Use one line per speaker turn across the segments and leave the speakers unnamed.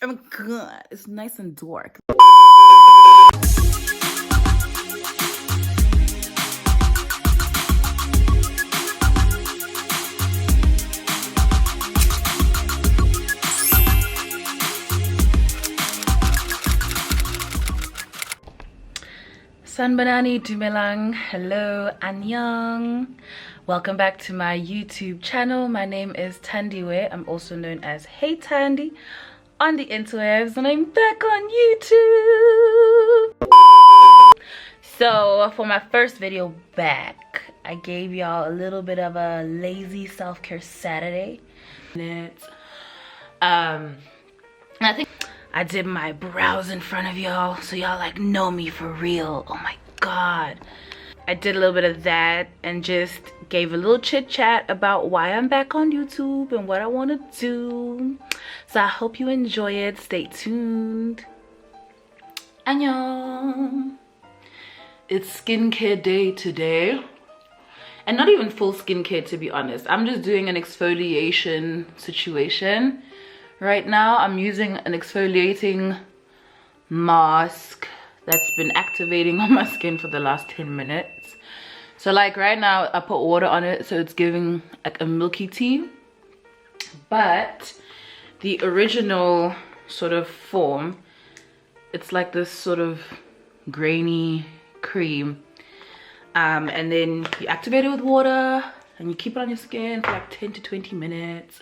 Oh my god, it's nice and dark. Sanbanani Dumelang, hello, annyeong. Welcome back to my YouTube channel. My name is Tandiwe. I'm also known as Hey Tandy on the interwebs, and I'm back on YouTube. So for my first video back, I gave y'all a little bit of a lazy self-care Saturday. I think I did my brows in front of y'all, so y'all like know me for real. Oh my god. I did a little bit of that and just gave a little chit chat about why I'm back on YouTube and what I want to do. So I hope you enjoy it. Stay tuned. Annyeong. It's skincare day today. And not even full skincare, to be honest. I'm just doing an exfoliation situation. Right now, I'm using an exfoliating mask that's been activating on my skin for the last 10 minutes. So like right now, I put water on it, so it's giving like a milky tea. But the original sort of form, it's like this sort of grainy cream. And then you activate it with water and you keep it on your skin for like 10 to 20 minutes.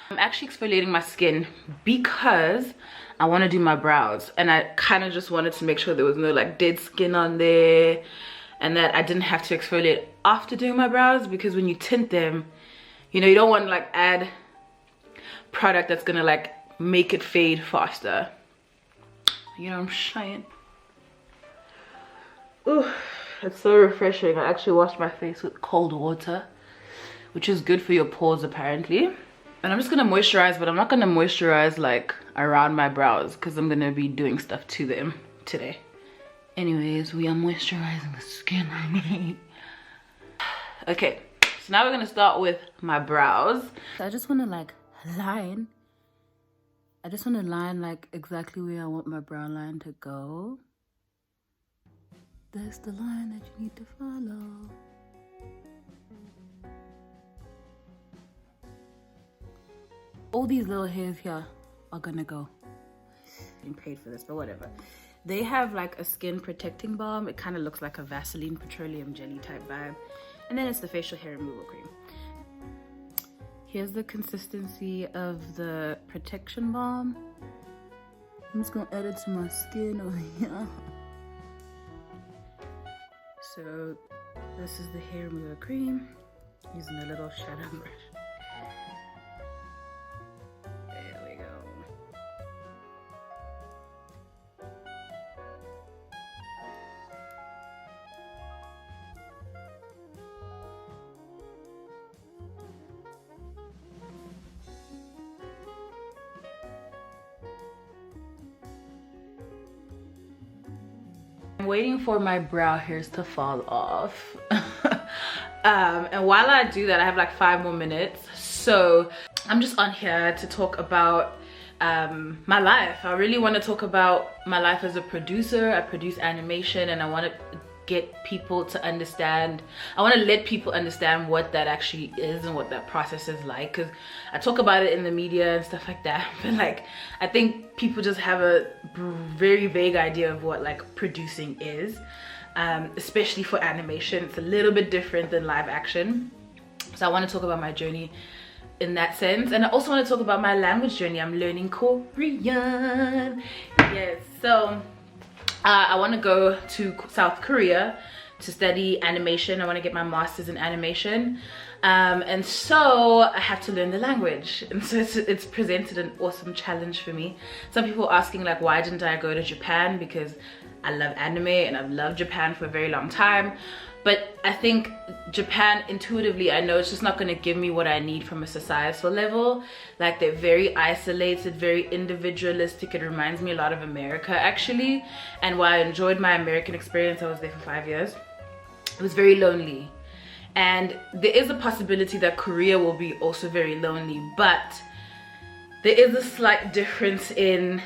I'm actually exfoliating my skin because I want to do my brows, and I kind of just wanted to make sure there was no like dead skin on there and that I didn't have to exfoliate after doing my brows, because when you tint them, you know, you don't want to like add product that's gonna like make it fade faster. You know what I'm saying? Ooh, it's so refreshing. I actually washed my face with cold water, which is good for your pores apparently. And I'm just gonna moisturize, but I'm not gonna moisturize like around my brows because I'm gonna be doing stuff to them today. Anyways, we are moisturizing the skin. Okay, so now we're gonna start with my brows. So I just wanna like line. I just wanna line like exactly where I want my brow line to go. That's the line that you need to follow. All these little hairs here are gonna go. Being paid for this, but whatever. They have like a skin protecting balm. It kind of looks like a Vaseline petroleum jelly type vibe. And then it's the facial hair removal cream. Here's the consistency of the protection balm. I'm just gonna add it to my skin over here. So this is the hair removal cream. Using a little shadow brush. I'm waiting for my brow hairs to fall off. And while I do that, I have like 5 more minutes. So I'm just on here to talk about my life. I really want to talk about my life as a producer. I produce animation, and I want to get people to understand. I want to let people understand what that actually is and what that process is like, because I talk about it in the media and stuff like that, but like I think people just have a very vague idea of what like producing is, especially for animation. It's a little bit different than live action. So I want to talk about my journey in that sense, and I also want to talk about my language journey. I'm learning Korean. Yes, so I want to go to South Korea to study animation. I want to get my master's in animation, and so I have to learn the language, and so it's presented an awesome challenge for me. Some people are asking like, why didn't I go to Japan? Because I love anime and I've loved Japan for a very long time. But I think Japan, intuitively, I know it's just not going to give me what I need from a societal level. Like, they're very isolated, very individualistic. It reminds me a lot of America, actually. And while I enjoyed my American experience, I was there for 5 years. It was very lonely. And there is a possibility that Korea will be also very lonely. But there is a slight difference in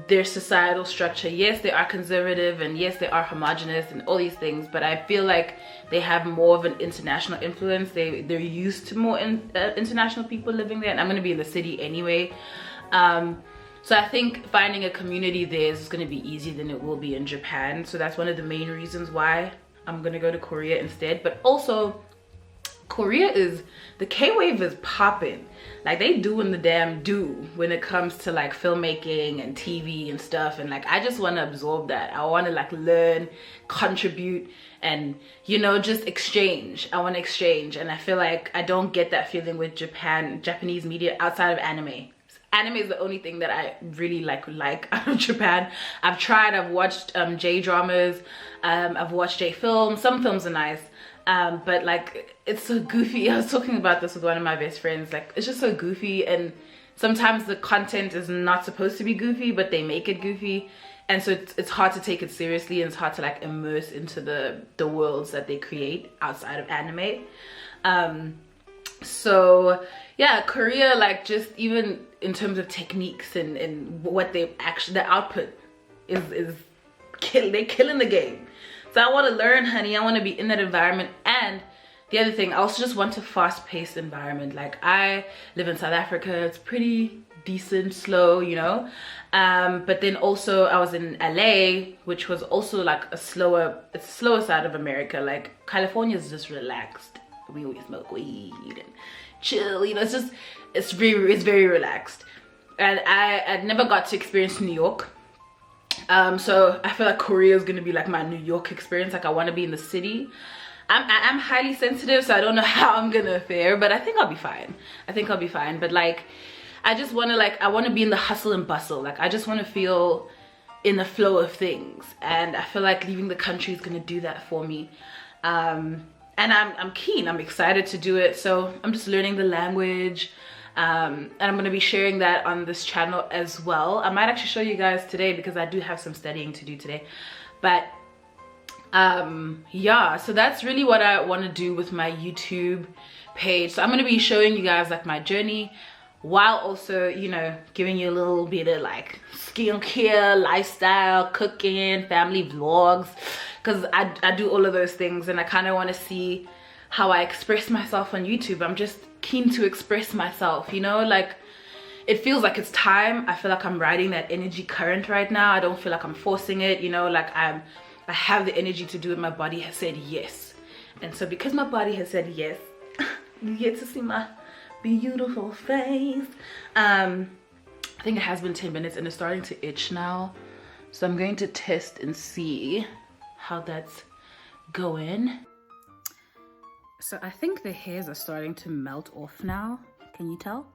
their societal structure. Yes, they are conservative, and yes, they are homogenous and all these things, but I feel like they have more of an international influence. They're used to more international people living there, and I'm going to be in the city anyway. So I think finding a community there is going to be easier than it will be in Japan. So that's one of the main reasons why I'm going to go to Korea instead. But also, Korea is, the K-wave is popping. Like, they doing the damn do when it comes to like filmmaking and TV and stuff. And like, I just want to absorb that. I want to like learn, contribute, and, you know, just exchange. I want to exchange. And I feel like I don't get that feeling with Japanese media outside of anime. Anime is the only thing that I really like out of Japan. I've watched J-dramas, I've watched J-films. Some films are nice, but like, it's so goofy. I was talking about this with one of my best friends. Like, it's just so goofy, and sometimes the content is not supposed to be goofy, but they make it goofy, and so it's hard to take it seriously, and it's hard to like immerse into the worlds that they create outside of anime. So yeah, Korea, like, just even in terms of techniques and what they actually, the output is they're killing the game. So I want to learn, honey. I want to be in that environment. And the other thing, I also just want a fast-paced environment. Like, I live in South Africa. It's pretty decent, slow, you know. But then also I was in LA, which was also like it's the slower side of America. Like, California is just relaxed. We always smoke weed and chill, you know. It's very relaxed. And I never got to experience New York. So I feel like Korea is gonna be like my New York experience. Like, I want to be in the city. I'm highly sensitive, so I don't know how I'm gonna fare, but I think I'll be fine. But like, I just want to, I want to be in the hustle and bustle. Like, I just want to feel in the flow of things, and I feel like leaving the country is gonna do that for me. And I'm keen, I'm excited to do it. So I'm just learning the language, and I'm going to be sharing that on this channel as well. I might actually show you guys today, because I do have some studying to do today. But yeah, so that's really what I want to do with my YouTube page. So I'm going to be showing you guys like my journey, while also, you know, giving you a little bit of like skincare, lifestyle, cooking, family vlogs, because I do all of those things, and I kind of want to see how I express myself on YouTube. I'm just keen to express myself, you know. Like, it feels like it's time. I feel like I'm riding that energy current right now. I don't feel like I'm forcing it, you know. Like, I have the energy to do it. My body has said yes, and so because my body has said yes, you get to see my beautiful face. I think it has been 10 minutes and it's starting to itch now, so I'm going to test and see how that's going. So I think the hairs are starting to melt off now. Can you tell?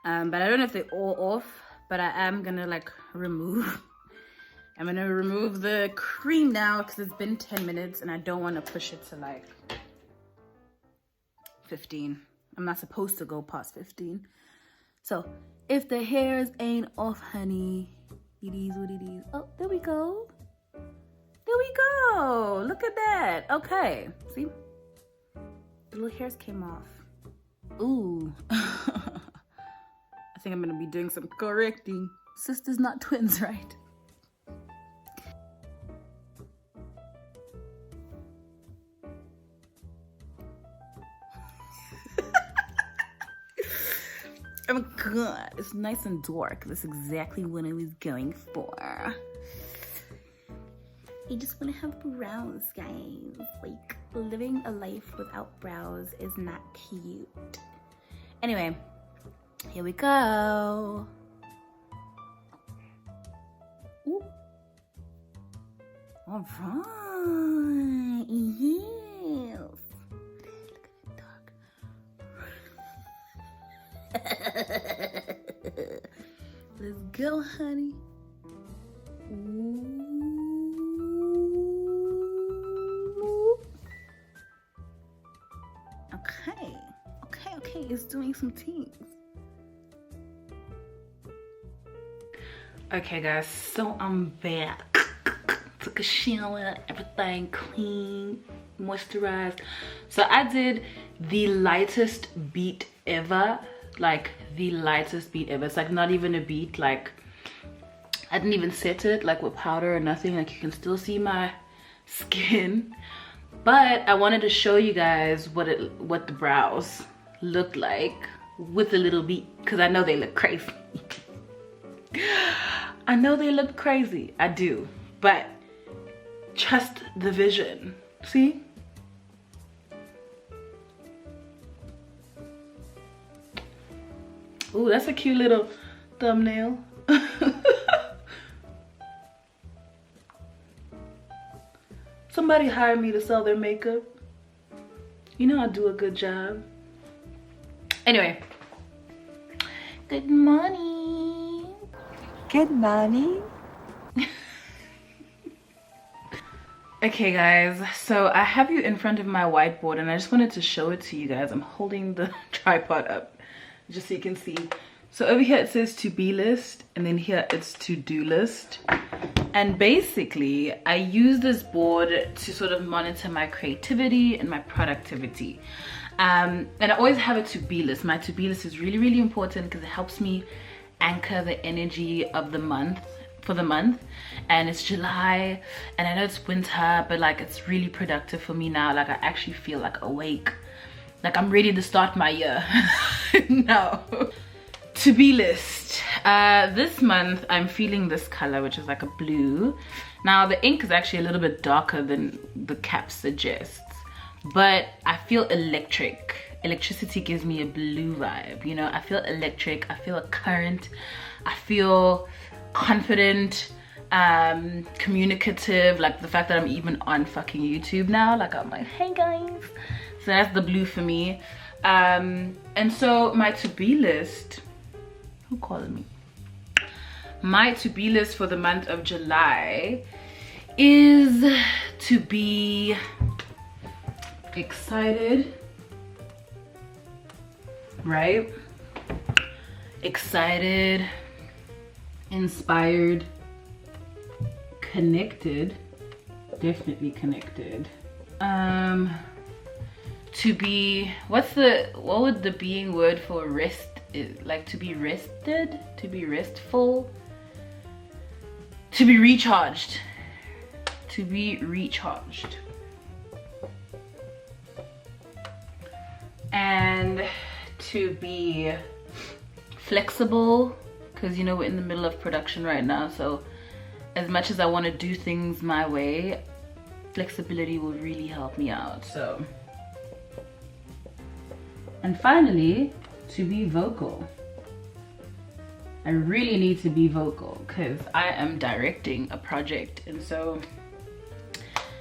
But I don't know if they're all off, but I am gonna like remove I'm gonna remove the cream now, because it's been 10 minutes and I don't want to push it to like 15. I'm not supposed to go past 15. So if the hairs ain't off, honey, it is what it is. Oh, there we go. There we go. Look at that. Okay. See? The little hairs came off. Ooh. I think I'm going to be doing some correcting. Sisters, not twins, right? Oh my god, it's nice and dark. That's exactly what I was going for. I just want to have brows, guys. Like, living a life without brows is not cute. Anyway, here we go. Ooh. All right, yes. Look at it, dog. Let's go, honey. Ooh. Okay, it's doing some things. Okay guys, so I'm back. Took a shower, everything clean, moisturized. So I did the lightest beat ever like the lightest beat ever. It's like not even a beat. Like I didn't even set it like with powder or nothing. Like you can still see my skin. But I wanted to show you guys what the brows look like with a little beat, because I know they look crazy. I know they look crazy. I do. But trust the vision. See? Ooh, that's a cute little thumbnail. Somebody hire me to sell their makeup. You know I do a good job. Anyway. Good morning.
Good morning.
Okay guys, so I have you in front of my whiteboard and I just wanted to show it to you guys. I'm holding the tripod up just so you can see. So over here it says to be list, and then here it's to do list. And basically I use this board to sort of monitor my creativity and my productivity. And I always have a to be list. My to be list is really, really important because it helps me anchor the energy of the month, for the month. And it's July and I know it's winter, but like it's really productive for me now. Like I actually feel like awake, like I'm ready to start my year. No. To be list. This month I'm feeling this color, which is like a blue. Now the ink is actually a little bit darker than the cap suggests, but I feel electric. Electricity gives me a blue vibe, you know. I feel electric, I feel a current, I feel confident, communicative. Like the fact that I'm even on fucking YouTube now, like I'm like, hey guys. So that's the blue for me. And so my to-be list, who called me? My to-be list for the month of July is to be excited, right? Excited, inspired, connected, definitely connected. To be, what would the being word for rest is? Like to be rested, to be restful, to be recharged, to be recharged. And to be flexible, because you know we're in the middle of production right now, so as much as I want to do things my way, flexibility will really help me out. So, and finally, to be vocal. I really need to be vocal because I am directing a project, and so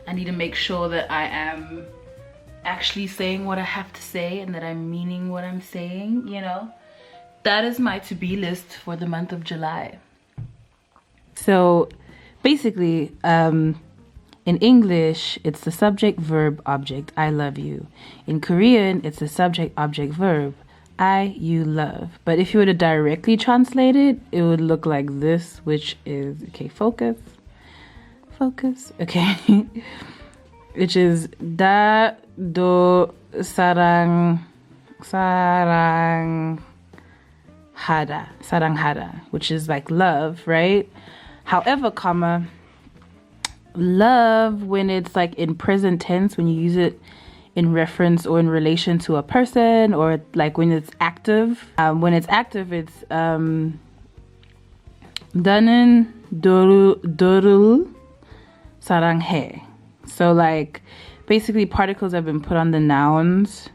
I need to make sure that I am actually saying what I have to say and that I'm meaning what I'm saying, you know. That is my to-be list for the month of July. So basically, in English, it's the subject, verb, object, I love you. In Korean, it's the subject, object, verb, I, you, love. But if you were to directly translate it, it would look like this, which is, okay, focus, okay. Which is da, do, sarang, saranghada, which is like love, right? However, comma, love, when it's like in present tense, when you use it in reference or in relation to a person, or like when it's active, it's da는 dorul saranghe. So like basically particles have been put on the nouns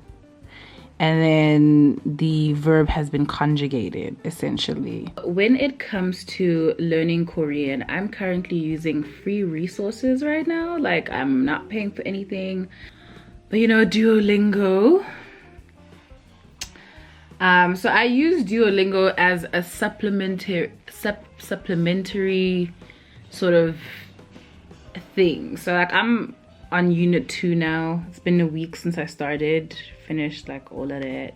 and then the verb has been conjugated, essentially. When it comes to learning Korean, I'm currently using free resources right now. Like I'm not paying for anything, but you know, Duolingo. So I use Duolingo as a supplementary sort of thing. So like I'm on unit 2 now. It's been a week since I started, finished like all of that.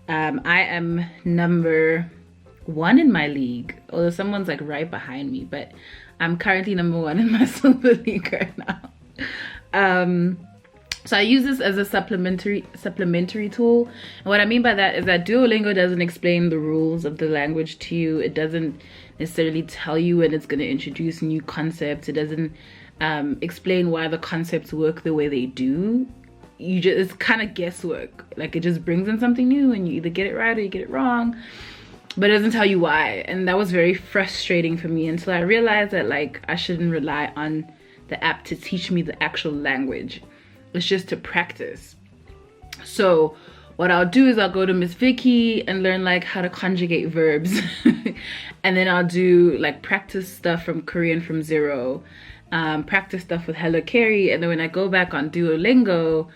I am number 1 in my league, although someone's like right behind me, but I'm currently number 1 in my silver league right now. So I use this as a supplementary tool. And what I mean by that is that Duolingo doesn't explain the rules of the language to you. It doesn't necessarily tell you when it's going to introduce new concepts. It doesn't explain why the concepts work the way they do. It's kind of guesswork. Like, it just brings in something new and you either get it right or you get it wrong, but it doesn't tell you why. And that was very frustrating for me until I realized that, like, I shouldn't rely on the app to teach me the actual language. It's just to practice. So what I'll do is I'll go to Miss Vicky and learn like how to conjugate verbs. And then I'll do like practice stuff from Korean from zero, practice stuff with Hello Carrie. And then when I go back on Duolingo,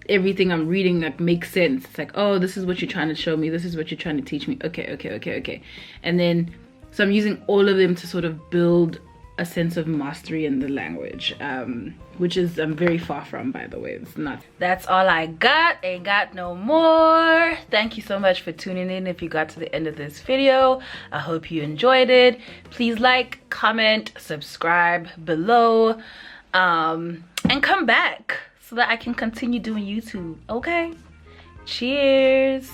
everything I'm reading like makes sense. It's like, oh, this is what you're trying to show me. This is what you're trying to teach me. Okay. And then, so I'm using all of them to sort of build a sense of mastery in the language, which is I'm very far from, by the way. It's not. That's all I got. Ain't got no more. Thank you so much for tuning in. If you got to the end of this video, I hope you enjoyed it. Please like, comment, subscribe below, and come back so that I can continue doing YouTube. Okay, cheers.